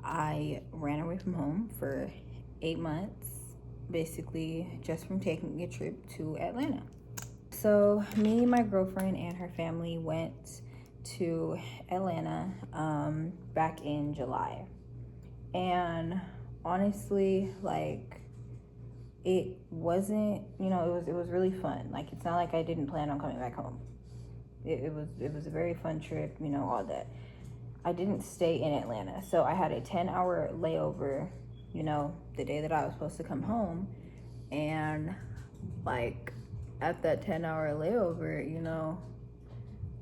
I ran away from home for 8 months, basically just from taking a trip to Atlanta. So me, my girlfriend, and her family went to Atlanta back in July. And honestly, like, it wasn't, it was really fun. Like, it's not like I didn't plan on coming back home. It was a very fun trip, all that. I didn't stay in Atlanta. So I had a 10-hour layover, the day that I was supposed to come home. And like at that 10-hour layover,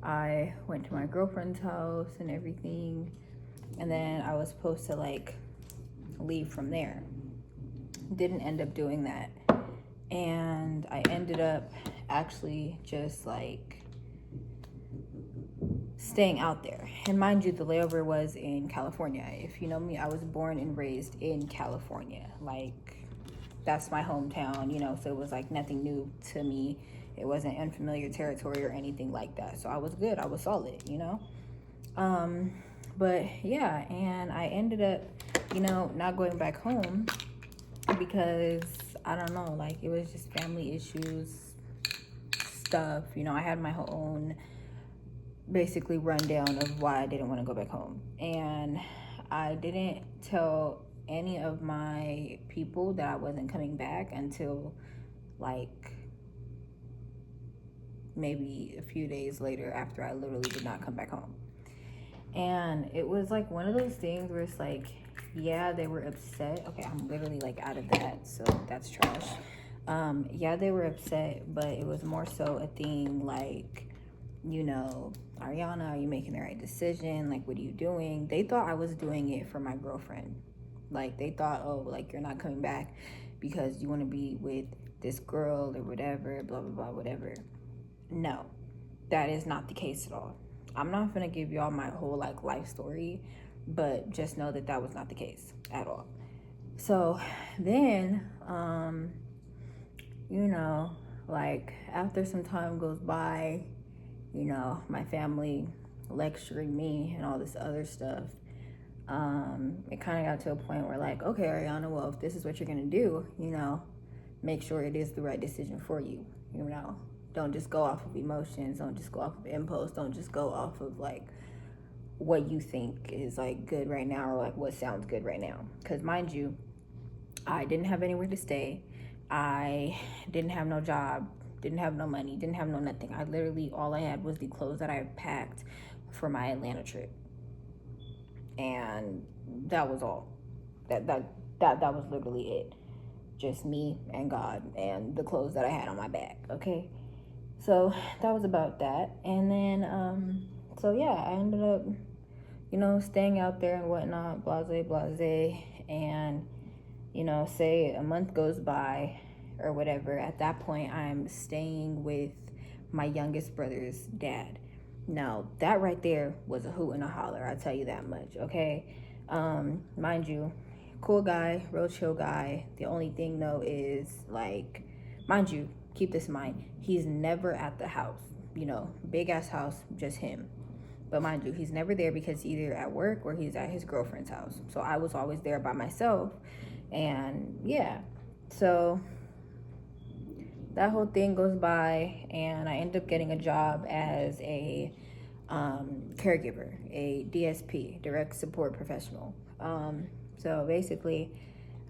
I went to my girlfriend's house and everything. And then I was supposed to like leave from there. Didn't end up doing that. And I ended up actually just like staying out there. And mind you, the layover was in California. If you know me, I was born and raised in California. Like, that's my hometown, so it was like nothing new to me. It wasn't unfamiliar territory or anything like that. So I was good. I was solid, But yeah, and I ended up, not going back home because I don't know, like it was just family issues, stuff. I had my own basically rundown of why I didn't want to go back home. And I didn't tell any of my people that I wasn't coming back until like maybe a few days later, after I literally did not come back home. And it was like one of those things where it's like, yeah, they were upset. Okay, I'm literally like out of that, so that's trash. Yeah, they were upset, but it was more so a thing like, Ariana, are you making the right decision? Like, what are you doing? They thought I was doing it for my girlfriend. Like, they thought, oh, like, you're not coming back because you want to be with this girl or whatever, blah, blah, blah, whatever. No, that is not the case at all. I'm not going to give y'all my whole, like, life story, but just know that that was not the case at all. So then, like, after some time goes by, my family lecturing me and all this other stuff, it kind of got to a point where like, okay, Ariana, well, if this is what you're gonna do, make sure it is the right decision for you. Don't just go off of emotions, don't just go off of impulse, don't just go off of like what you think is like good right now or like what sounds good right now. Because mind you, I didn't have anywhere to stay. I didn't have no job, didn't have no money, didn't have no nothing. I literally, all I had was the clothes that I packed for my Atlanta trip. And that was all. That was literally it. Just me and God and the clothes that I had on my back, okay? So that was about that. And then, so yeah, I ended up, staying out there and whatnot, blase, blase. And, say a month goes by or whatever. At that point, I'm staying with my youngest brother's dad. Now, that right there was a hoot and a holler, I'll tell you that much, okay? Mind you, cool guy, real chill guy. The only thing, though, is, like, mind you, keep this in mind, he's never at the house. Big-ass house, just him. But mind you, he's never there because either at work or he's at his girlfriend's house. So I was always there by myself. And, yeah. So that whole thing goes by, and I end up getting a job as a caregiver, a DSP, direct support professional. So basically,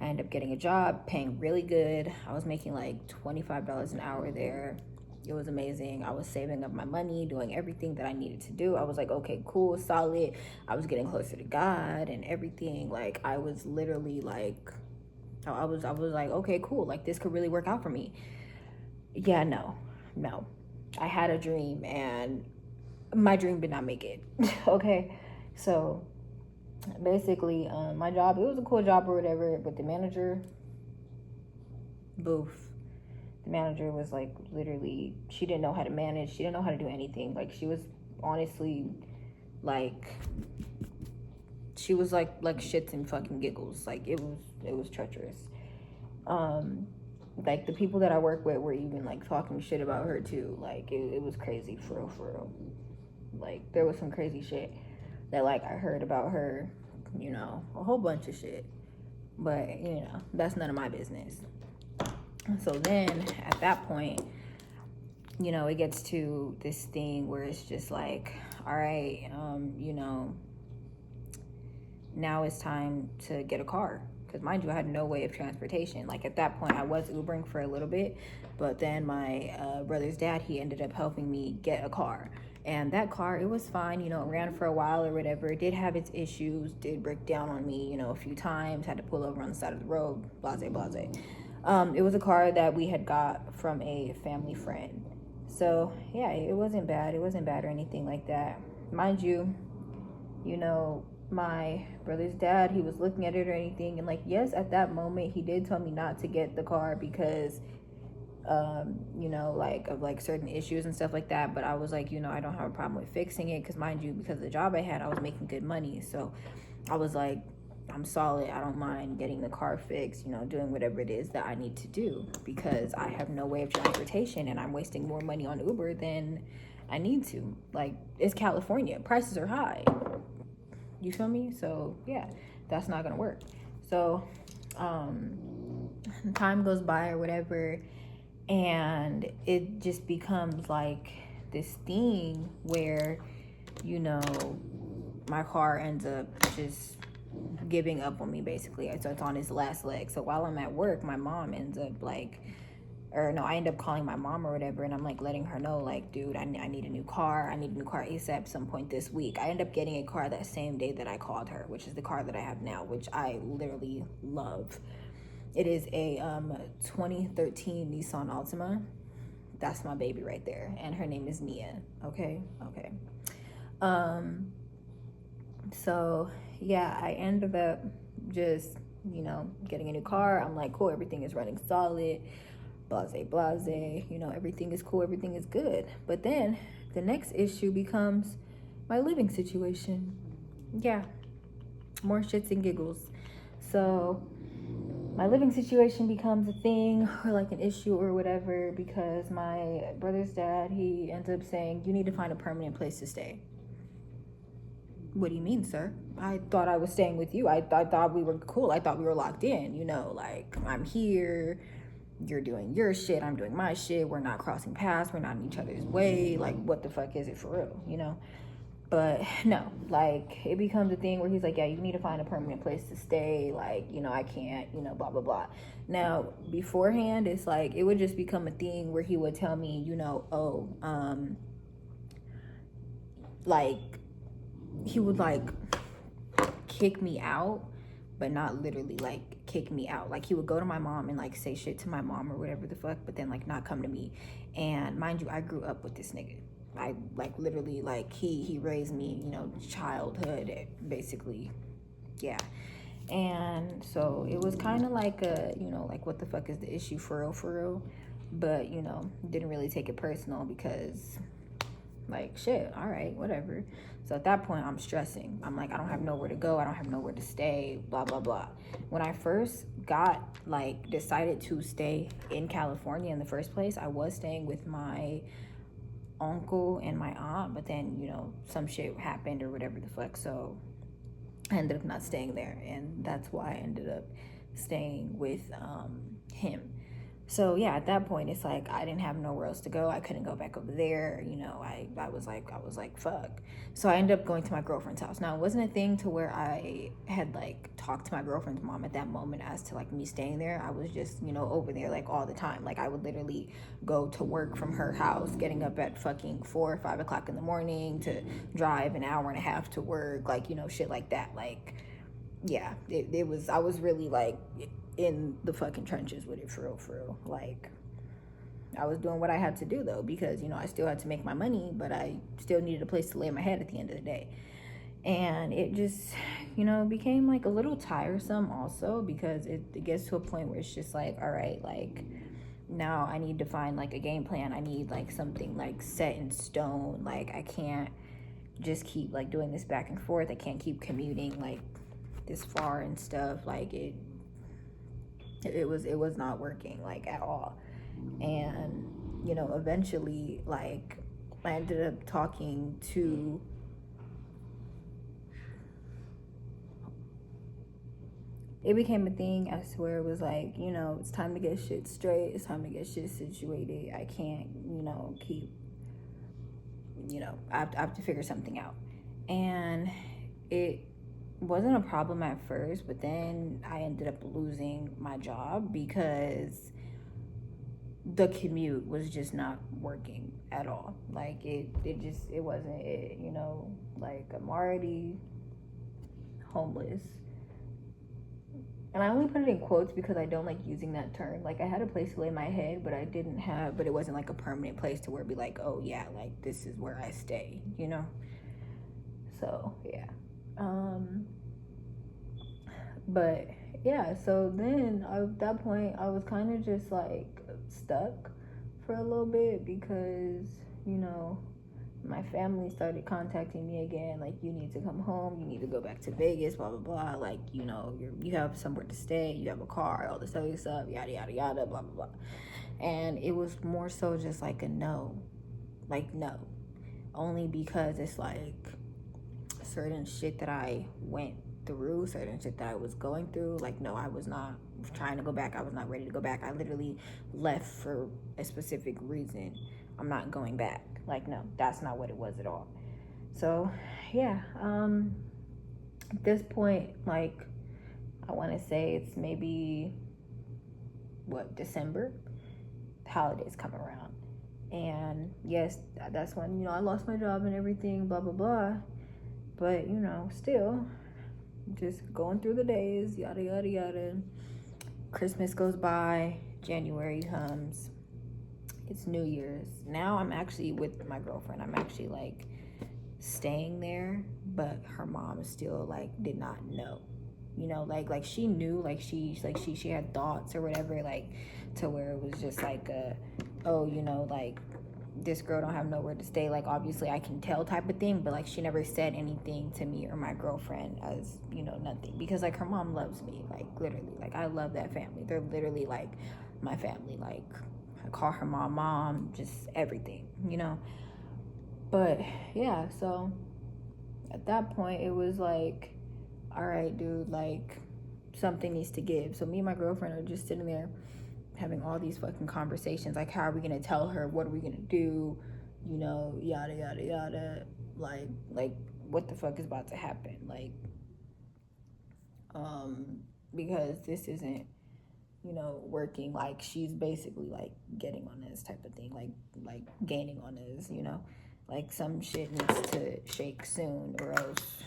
I end up getting a job, paying really good. I was making like $25 an hour there. It was amazing. I was saving up my money, doing everything that I needed to do. I was like, okay, cool, solid. I was getting closer to God and everything. Like, I was literally like, I was like, okay, cool. Like, this could really work out for me. Yeah, no. I had a dream and my dream did not make it. Okay, so basically, my job, it was a cool job or whatever, but the manager, boof. The manager was like, literally, she didn't know how to manage. She didn't know how to do anything. Like, she was honestly like, she was like shits and fucking giggles. Like, it was treacherous. Like, the people that I work with were even like talking shit about her too. Like, it was crazy, for real. Like, there was some crazy shit that like I heard about her a whole bunch of shit. But, that's none of my business. So then at that point, it gets to this thing where it's just like, all right, now it's time to get a car. Because mind you, I had no way of transportation. Like at that point, I was Ubering for a little bit, but then my brother's dad, he ended up helping me get a car. And that car, it was fine, it ran for a while or whatever. It did have its issues, did break down on me, a few times, had to pull over on the side of the road, blase, blase. It was a car that we had got from a family friend. So, yeah, it wasn't bad. It wasn't bad or anything like that. Mind you, my brother's dad, he was looking at it or anything. And, yes, at that moment, he did tell me not to get the car because of certain issues and stuff like that. But I was like, I don't have a problem with fixing it because, mind you, because of the job I had, I was making good money. So I was like, I'm solid. I don't mind getting the car fixed, doing whatever it is that I need to do because I have no way of transportation and I'm wasting more money on Uber than I need to. Like, it's California. Prices are high. You feel me? So, yeah, that's not going to work. So, time goes by or whatever, and it just becomes like this thing where, my car ends up just giving up on me basically. So it's on its last leg. So while I'm at work, my mom ends up I end up calling my mom or whatever, and I'm letting her know, dude, I need a new car. I need a new car ASAP some point this week. I end up getting a car that same day that I called her, which is the car that I have now, which I literally love. It is a 2013 Nissan Altima. That's my baby right there, and her name is Nia. Okay. So yeah, I ended up just getting a new car. I'm like, cool, everything is running solid, blase, everything is cool, everything is good. But then the next issue becomes my living situation. Yeah, more shits and giggles. So my living situation becomes a thing or an issue or whatever because my brother's dad, he ends up saying, you need to find a permanent place to stay. What do you mean, sir? I thought I was staying with you. I thought we were cool. I thought we were locked in, I'm here, you're doing your shit, I'm doing my shit, we're not crossing paths, we're not in each other's way. What the fuck is it for real, But no, it becomes a thing where he's like, yeah, you need to find a permanent place to stay. I can't, blah, blah, blah. Now, beforehand, it's it would just become a thing where he would tell me, he would kick me out, but not literally kick me out. He would go to my mom and say shit to my mom or whatever the fuck, but then not come to me. And mind you, I grew up with this nigga. I literally he raised me, childhood basically. Yeah. And so it was kind of what the fuck is the issue for real? But didn't really take it personal because shit, all right, whatever. So at that point, I'm stressing. I'm I don't have nowhere to go. I don't have nowhere to stay, blah, blah, blah. When I first decided to stay in California in the first place, I was staying with my uncle and my aunt, but then, some shit happened or whatever the fuck. So I ended up not staying there. And that's why I ended up staying with him. So yeah, at that point, it's I didn't have nowhere else to go. I couldn't go back over there. I was like, fuck. So I ended up going to my girlfriend's house. Now, it wasn't a thing to where I had talked to my girlfriend's mom at that moment as to me staying there. I was just, over there all the time. I would literally go to work from her house, getting up at fucking 4 or 5 o'clock in the morning to drive an hour and a half to work, shit like that. Yeah, it was, I was really in the fucking trenches with it for real. I was doing what I had to do though, because I still had to make my money, but I still needed a place to lay my head at the end of the day. And it just became a little tiresome also, because it gets to a point where it's just all right, now I need to find a game plan. I need something set in stone. I can't just keep doing this back and forth. I can't keep commuting this far and stuff. It was not working at all. And eventually I ended up talking to it became a thing as to where it was like, you know, it's time to get shit straight. It's time to get shit situated. I can't, you know, keep, you know, I have to figure something out. And it wasn't a problem at first, but then I ended up losing my job because the commute was just not working at all. Like it wasn't it, you know, like I'm already homeless. And I only put it in quotes because I don't like using that term. Like I had a place to lay my head, but it wasn't like a permanent place to where it'd be like, oh yeah, like this is where I stay, you know? So yeah. But yeah, so then at that point I was kind of just like stuck for a little bit because, you know, my family started contacting me again, like, you need to come home, you need to go back to Vegas, blah blah blah, like, you know, you have somewhere to stay, you have a car, all this other stuff, yada yada yada, blah blah blah. And it was more so just like a no, like no, only because it's like certain shit that I went through, certain shit that I was going through. Like, no, I was not trying to go back. I was not ready to go back. I literally left for a specific reason. I'm not going back. Like, no, that's not what it was at all. So, yeah. At this point, like, I want to say it's maybe December. The holidays come around, and yes, that's when, you know, I lost my job and everything, blah blah blah. But, you know, still just going through the days, yada yada yada. Christmas goes by, January comes, it's New Year's. Now I'm actually with my girlfriend. I'm actually like staying there, but her mom still like did not know. You know, like she knew, like she had thoughts or whatever, like to where it was just like oh, you know, like this girl don't have nowhere to stay, like obviously I can tell type of thing, but like she never said anything to me or my girlfriend, as, you know, nothing, because like her mom loves me, like literally, like I love that family. They're literally like my family. Like I call her mom, just everything, you know. But yeah, so at that point it was like, all right, dude, like something needs to give. So me and my girlfriend are just sitting there having all these fucking conversations, like how are we gonna tell her, what are we gonna do, you know, yada yada yada, like what the fuck is about to happen, like because this isn't, you know, working. Like she's basically like getting on this type of thing, like gaining on this, you know, like some shit needs to shake soon or else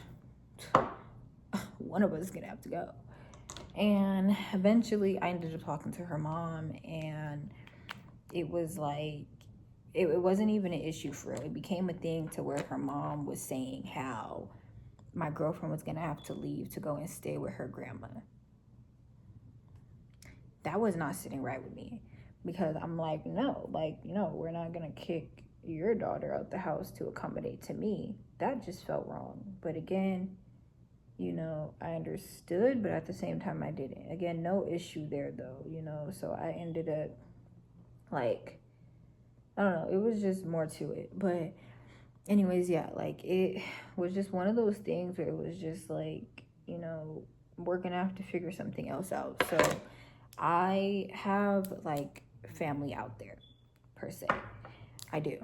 one of us is gonna have to go. And eventually I ended up talking to her mom, and it was like, it wasn't even an issue for her. It became a thing to where her mom was saying how my girlfriend was gonna have to leave to go and stay with her grandma. That was not sitting right with me, because I'm like, no, like, no, we're not gonna kick your daughter out the house to accommodate to me. That just felt wrong. But again, you know, I understood, but at the same time I didn't. Again, no issue there though, you know. So I ended up like, I don't know, it was just more to it. But anyways, yeah, like it was just one of those things where it was just like, you know, we're gonna have to figure something else out. So I have like family out there per se. I do.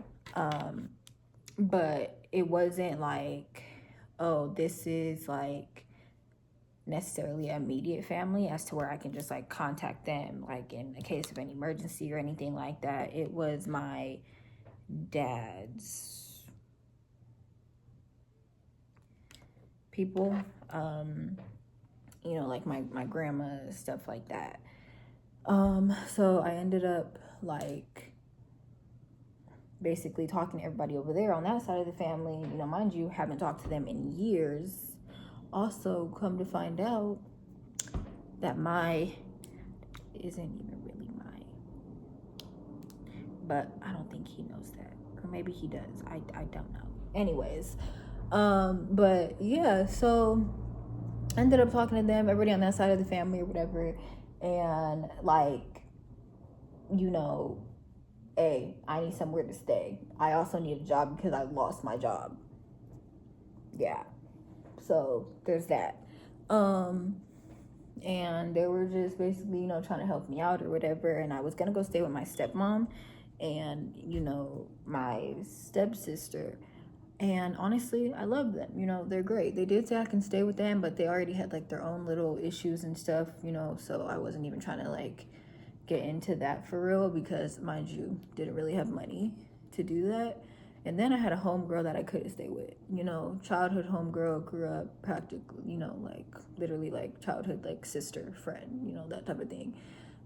But it wasn't like, oh, this is like necessarily immediate family as to where I can just like contact them like in the case of an emergency or anything like that. It was my dad's people, you know, like my grandma, stuff like that. So I ended up like basically talking to everybody over there on that side of the family. You know, mind you, haven't talked to them in years. Also, come to find out that my isn't even really mine, but I don't think he knows that, or maybe he does. I don't know. Anyways, but yeah, so I ended up talking to them, everybody on that side of the family or whatever, and like, you know, hey, I need somewhere to stay. I also need a job because I lost my job. Yeah. So there's that. and they were just basically, you know, trying to help me out or whatever. And I was gonna go stay with my stepmom and, you know, my stepsister. And honestly, I love them. You know, they're great. They did say I can stay with them, but they already had like their own little issues and stuff, you know, so I wasn't even trying to like get into that for real because, mind you, didn't really have money to do that. And then I had a homegirl that I couldn't stay with, you know, childhood homegirl, grew up practically, you know, like literally like childhood, like sister, friend, you know, that type of thing.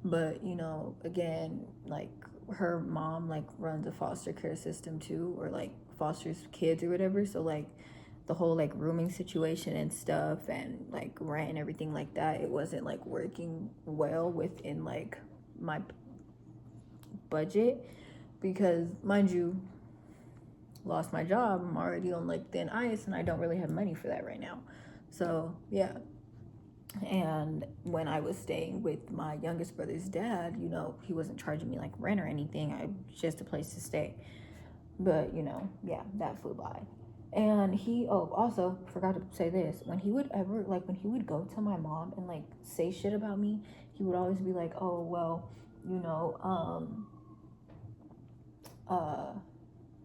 But, you know, again, like her mom like runs a foster care system too, or like fosters kids or whatever. So like the whole like rooming situation and stuff and like rent and everything like that, it wasn't like working well within like my budget because, mind you, lost my job. I'm already on like thin ice and I don't really have money for that right now. So yeah. And when I was staying with my youngest brother's dad, you know, he wasn't charging me like rent or anything. I just a place to stay. But, you know, yeah, that flew by. And he, oh, also forgot to say this. When he would ever, like, when he would go to my mom and, like, say shit about me, he would always be like, oh, well, you know,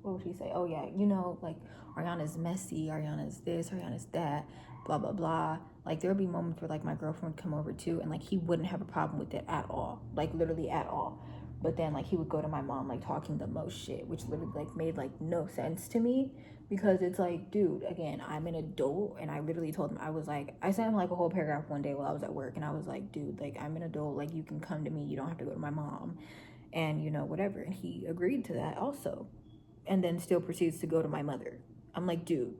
what would he say? Oh, yeah, you know, like, Ariana's messy, Ariana's this, Ariana's that, blah, blah, blah. Like, there would be moments where, like, my girlfriend would come over, too, and, like, he wouldn't have a problem with it at all. Like, literally at all. But then, like, he would go to my mom, like, talking the most shit, which literally, like, made, like, no sense to me. Because it's like, dude, again, I'm an adult, and I literally told him, I was like, I sent him, like, a whole paragraph one day while I was at work, and I was like, dude, like, I'm an adult, like, you can come to me, you don't have to go to my mom, and, you know, whatever. And he agreed to that also. And then still proceeds to go to my mother. I'm like, dude,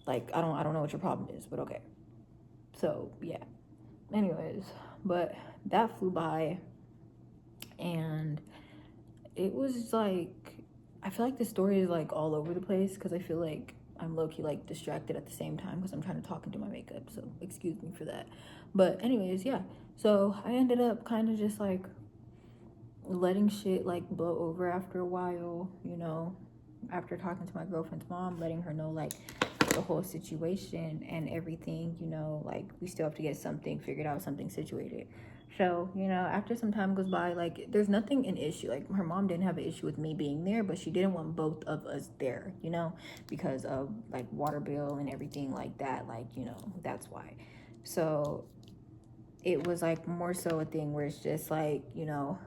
like, I don't know what your problem is, but okay. So, yeah. Anyways, but that flew by, and it was like, I feel like the story is like all over the place because I feel like I'm low-key like distracted at the same time because I'm trying to talk into my makeup, so excuse me for that. But anyways, yeah, so I ended up kind of just like letting shit like blow over after a while, you know, after talking to my girlfriend's mom, letting her know like the whole situation and everything, you know, like we still have to get something figured out, something situated. So, you know, after some time goes by, like there's nothing an issue. Like her mom didn't have an issue with me being there, but she didn't want both of us there, you know, because of like water bill and everything like that. Like, you know, that's why. So it was like more so a thing where it's just like, you know,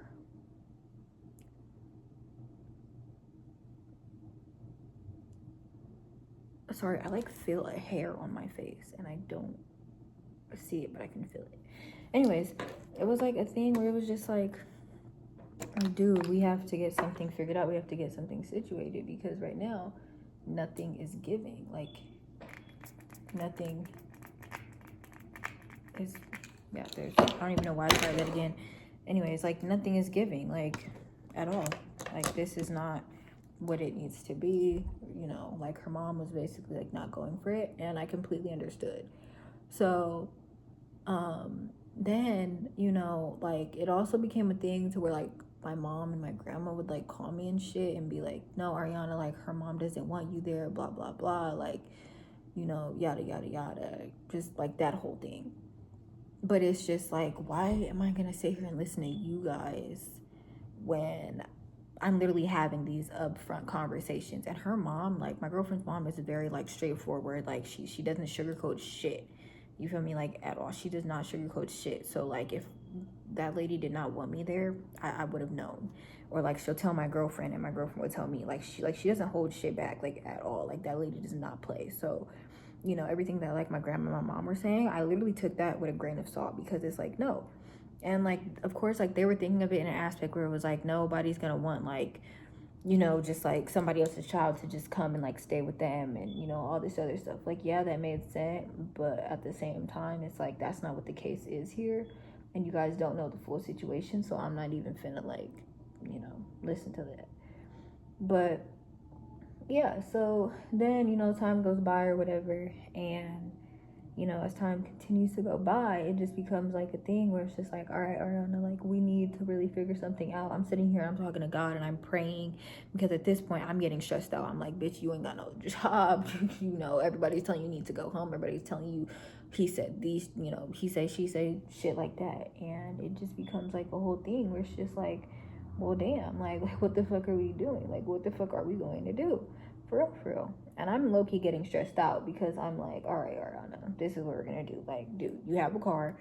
sorry, I like feel a hair on my face and I don't see it, but I can feel it. Anyways, it was like a thing where it was just like, dude, we have to get something figured out. We have to get something situated because right now, nothing is giving. Like, nothing is, yeah, there's, I don't even know why I tried that again. Anyways, like, nothing is giving, like, at all. Like, this is not what it needs to be, you know, like her mom was basically like not going for it, and I completely understood. So then, you know, like it also became a thing to where like my mom and my grandma would like call me and shit and be like, no, Ariana, like her mom doesn't want you there, blah blah blah, like, you know, yada yada yada, just like that whole thing. But it's just like, why am I gonna sit here and listen to you guys when I'm literally having these upfront conversations? And her mom, like my girlfriend's mom, is very like straightforward. Like she doesn't sugarcoat shit. You feel me? Like at all. She does not sugarcoat shit. So like if that lady did not want me there, I would have known. Or like she'll tell my girlfriend and my girlfriend would tell me. Like she doesn't hold shit back like at all. Like that lady does not play. So, you know, everything that like my grandma and my mom were saying, I literally took that with a grain of salt because it's like, no. And like of course like they were thinking of it in an aspect where it was like nobody's gonna want like, you know, just like somebody else's child to just come and like stay with them and, you know, all this other stuff. Like, yeah, that made sense, but at the same time, it's like that's not what the case is here. And you guys don't know the full situation, so I'm not even finna like, you know, listen to that. But yeah, so then, you know, time goes by or whatever, and you know, as time continues to go by, it just becomes like a thing where it's just like, all right, Ariana, like, we need to really figure something out. I'm sitting here, I'm talking to God, and I'm praying, because at this point, I'm getting stressed out. I'm like, bitch, you ain't got no job. You know, everybody's telling you need to go home. Everybody's telling you, he said these, you know, he say, she say, shit like that. And it just becomes like a whole thing where it's just like, well, damn, like what the fuck are we doing? Like, what the fuck are we going to do? For real, for real. And I'm low-key getting stressed out because I'm like, all right, Ariana, this is what we're gonna do. Like, dude, you have a car.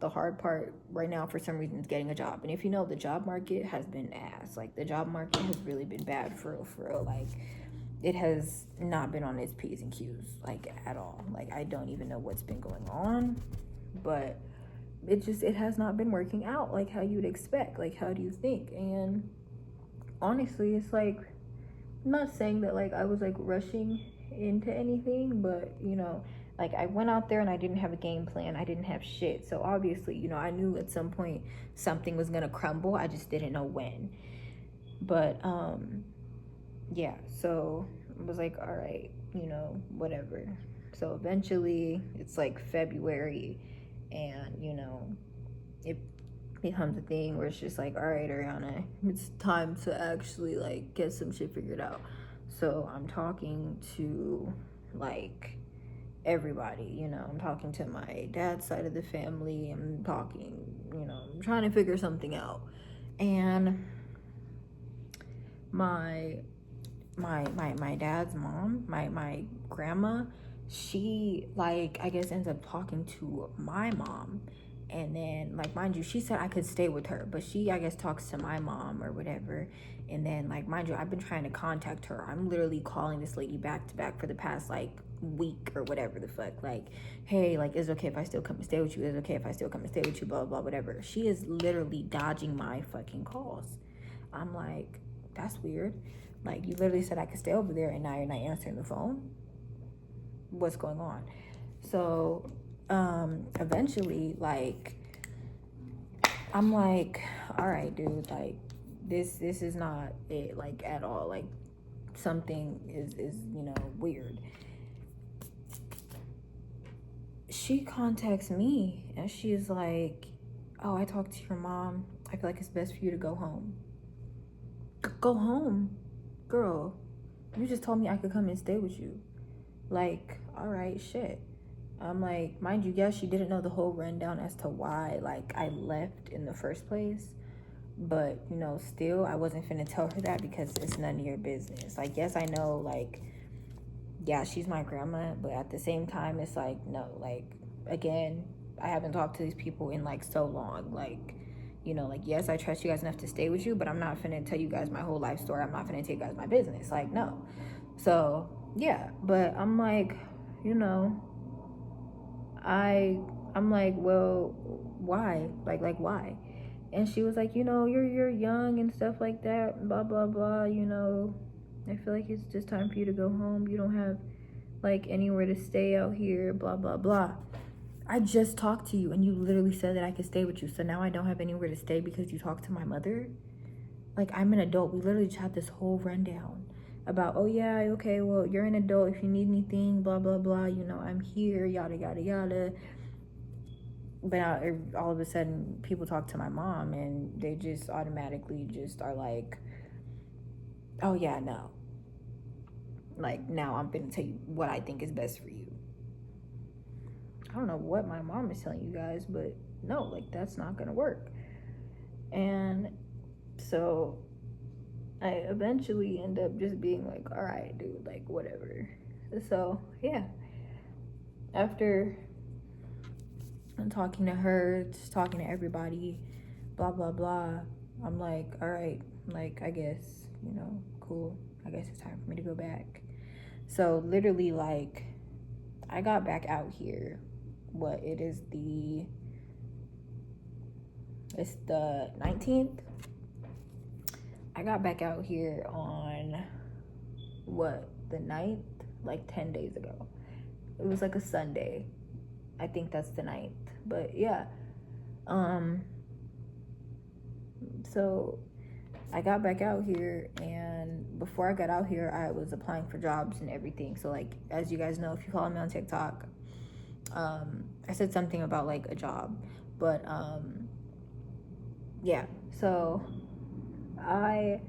The hard part right now, for some reason, is getting a job. And if you know, the job market has been ass. Like, the job market has really been bad, for real, for real. Like, it has not been on its P's and Q's, like, at all. Like, I don't even know what's been going on, but it has not been working out like how you'd expect. Like, how do you think? And honestly, it's like, I'm not saying that like I was like rushing into anything, but you know, like I went out there and I didn't have a game plan. I didn't have shit. So obviously, you know, I knew at some point something was gonna crumble. I just didn't know when. But yeah, so I was like, all right, you know, whatever. So eventually it's like February, and you know, it becomes a thing where it's just like, all right, Ariana, it's time to actually like get some shit figured out. So I'm talking to like everybody, you know, I'm talking to my dad's side of the family. I'm talking, you know, I'm trying to figure something out. And my dad's mom, my grandma, she like I guess ends up talking to my mom. And then like, mind you, she said I could stay with her, but she I guess talks to my mom or whatever. And then like, mind you, I've been trying to contact her. I'm literally calling this lady back to back for the past like week or whatever the fuck. Like, hey, like, is it okay if I still come and stay with you? Is it okay if I still come and stay with you? Blah blah blah, whatever. She is literally dodging my fucking calls. I'm like, that's weird. Like, you literally said I could stay over there, and now you're not answering the phone. What's going on? So eventually, like, I'm like, all right, dude, like, this is not it, like, at all. Like, something is you know, weird. She contacts me and she's like, oh, I talked to your mom. I feel like it's best for you to go home. Go home? Girl, you just told me I could come and stay with you. Like, all right, shit. I'm like, mind you, yes, she didn't know the whole rundown as to why, like, I left in the first place. But, you know, still, I wasn't finna tell her that because it's none of your business. Like, yes, I know, like, yeah, she's my grandma, but at the same time, it's like, no, like, again, I haven't talked to these people in, like, so long. Like, you know, like, yes, I trust you guys enough to stay with you, but I'm not finna tell you guys my whole life story. I'm not finna tell you guys my business. Like, no. So, yeah, but I'm like, you know, I'm like, well, why? Like why? And she was like, you know, you're young and stuff like that, blah blah blah, you know. I feel like it's just time for you to go home. You don't have like anywhere to stay out here, blah blah blah. I just talked to you and you literally said that I could stay with you. So now I don't have anywhere to stay because you talked to my mother? Like, I'm an adult. We literally just had this whole rundown about, oh yeah, okay, well, you're an adult. If you need anything, blah blah blah, you know, I'm here, yada yada yada. But now, all of a sudden, people talk to my mom and they just automatically just are like, oh yeah, no. Like, now I'm gonna tell you what I think is best for you. I don't know what my mom is telling you guys, but no, like, that's not gonna work. And so I eventually end up just being like, all right, dude, like, whatever. So yeah, after I'm talking to her, just talking to everybody, blah blah blah, I'm like, all right, like, I guess, you know, cool, I guess it's time for me to go back. So literally, like, I got back out here, it's the 19th. I got back out here on the 9th, like 10 days ago. It was like a Sunday. I think that's the 9th. But yeah. So I got back out here, and before I got out here, I was applying for jobs and everything. So, like, as you guys know, if you follow me on TikTok, I said something about like a job, but yeah. So I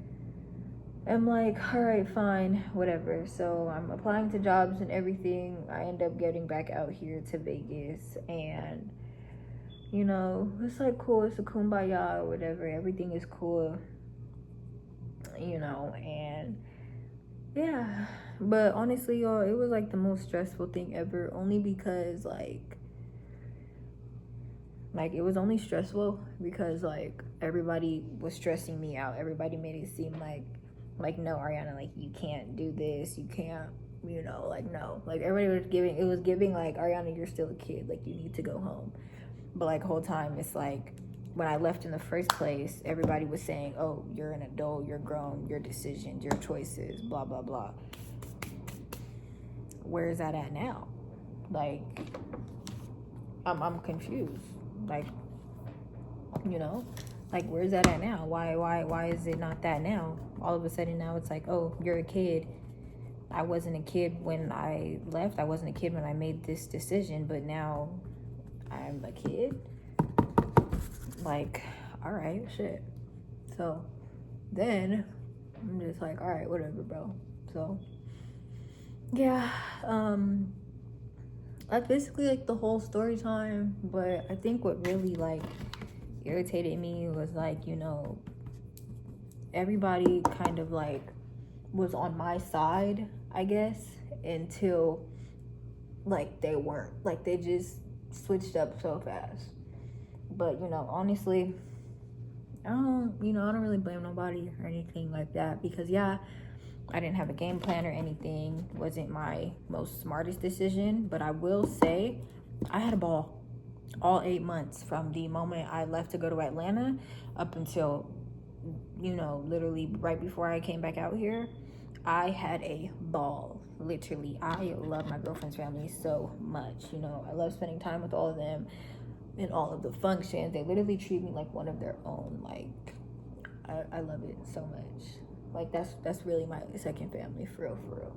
am like, all right, fine, whatever. So I'm applying to jobs and everything. I end up getting back out here to Vegas, and it's like cool. It's a kumbaya or whatever. Everything is cool, and yeah. But honestly, y'all, it was like the most stressful thing ever. Only because like it was only stressful because like everybody was stressing me out. Everybody made it seem like no, Ariana, like you can't do this, you can't, like no, like everybody was giving like, Ariana, you're still a kid, like you need to go home. But like the whole time it's like, when I left in the first place, everybody was saying, oh, you're an adult, you're grown, your decisions, your choices, blah blah blah. Where is that at now? Like I'm confused. Like, like where's that at now? Why is it not that now? All of a sudden now it's like, oh, you're a kid. I wasn't a kid when I left. I wasn't a kid when I made this decision, but now I'm a kid. Like, all right, shit. So then I'm just like, all right, whatever, bro. So yeah, that's basically like the whole story time. But I think what really like irritated me was like, everybody kind of like was on my side, I guess, until like they weren't. Like they just switched up so fast. But honestly, I don't really blame nobody or anything like that, because yeah, I didn't have a game plan or anything. It wasn't my most smartest decision, but I will say I had a ball all 8 months from the moment I left to go to Atlanta up until literally right before I came back out here. I had a ball. Literally, I love my girlfriend's family so much. I love spending time with all of them and all of the functions. They literally treat me like one of their own. Like, I love it so much. Like that's really my second family, for real.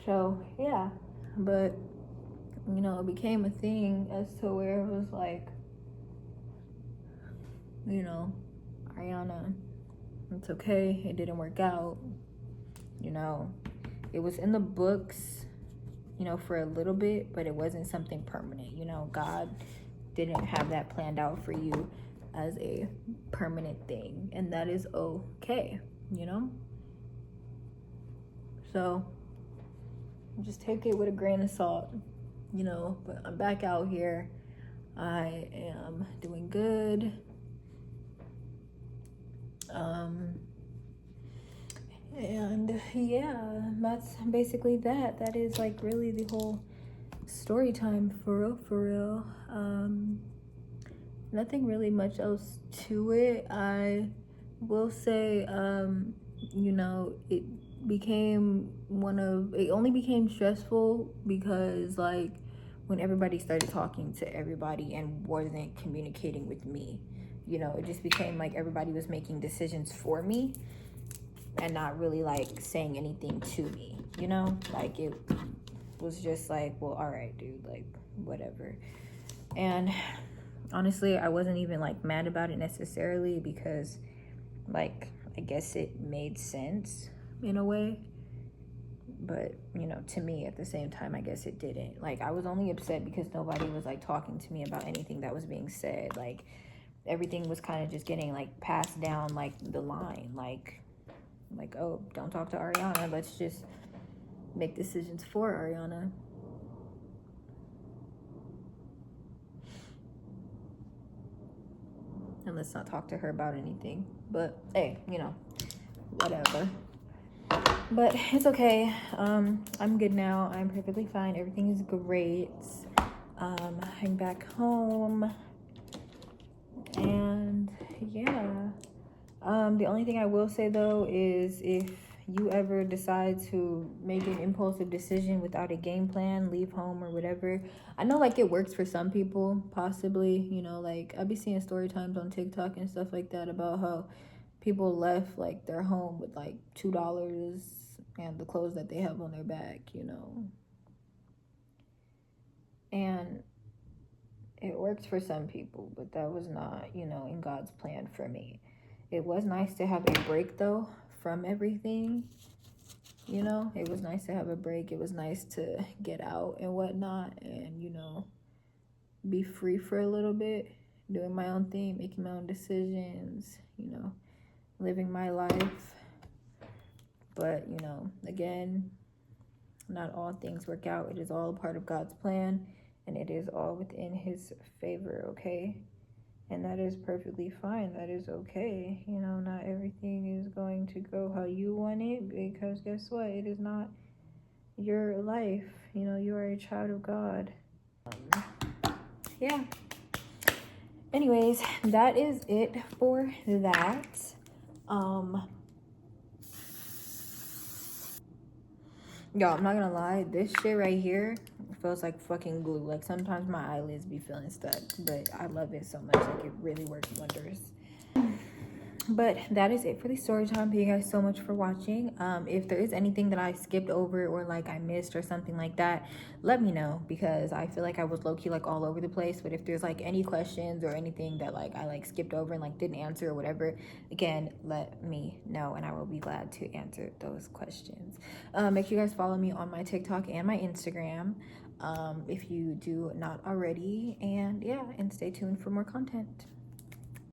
So yeah, but it became a thing as to where it was like, Ariana, it's okay, it didn't work out. It was in the books, for a little bit, but it wasn't something permanent. God didn't have that planned out for you as a permanent thing, and that is okay. So just take it with a grain of salt. But I'm back out here. I am doing good. And yeah, that's basically that. That is like really the whole story time, for real. Nothing really much else to it. I will say, it only became stressful because like when everybody started talking to everybody and wasn't communicating with me, it just became like everybody was making decisions for me and not really like saying anything to me, like it was just like, well, all right, dude, like whatever. And honestly, I wasn't even like mad about it necessarily, because like I guess it made sense in a way, but to me at the same time, I guess it didn't. Like I was only upset because nobody was like talking to me about anything that was being said. Like everything was kind of just getting like passed down like the line, like oh, don't talk to Ariana, let's just make decisions for Ariana. And let's not talk to her about anything. But hey, whatever. But it's okay. I'm good now. I'm perfectly fine. Everything is great. I'm back home. And yeah. The only thing I will say though is, if you ever decide to make an impulsive decision without a game plan, leave home or whatever, I know like it works for some people, possibly, like I'll be seeing story times on TikTok and stuff like that about how people left like their home with like $2 and the clothes that they have on their back. And it works for some people, but that was not, in God's plan for me. It was nice to have a break though from everything. It was nice to have a break. It was nice to get out and whatnot and, be free for a little bit, doing my own thing, making my own decisions, living my life. But, again, not all things work out. It is all a part of God's plan, and it is all within His favor, okay? And that is perfectly fine. That is okay. Not everything is going to go how you want it, because guess what? It is not your life. You are a child of God. Yeah. Anyways, that is it for that. Y'all, I'm not gonna lie, this shit right here feels like fucking glue. Like sometimes my eyelids be feeling stuck, but I love it so much. Like it really works wonders. But that is it for the story time. Thank you guys so much for watching. If there is anything that I skipped over or like I missed or something like that, let me know, because I feel like I was low-key like all over the place. But if there's like any questions or anything that like I like skipped over and like didn't answer or whatever, again, let me know and I will be glad to answer those questions. Make sure you guys follow me on my TikTok and my Instagram, if you do not already. And yeah, and stay tuned for more content.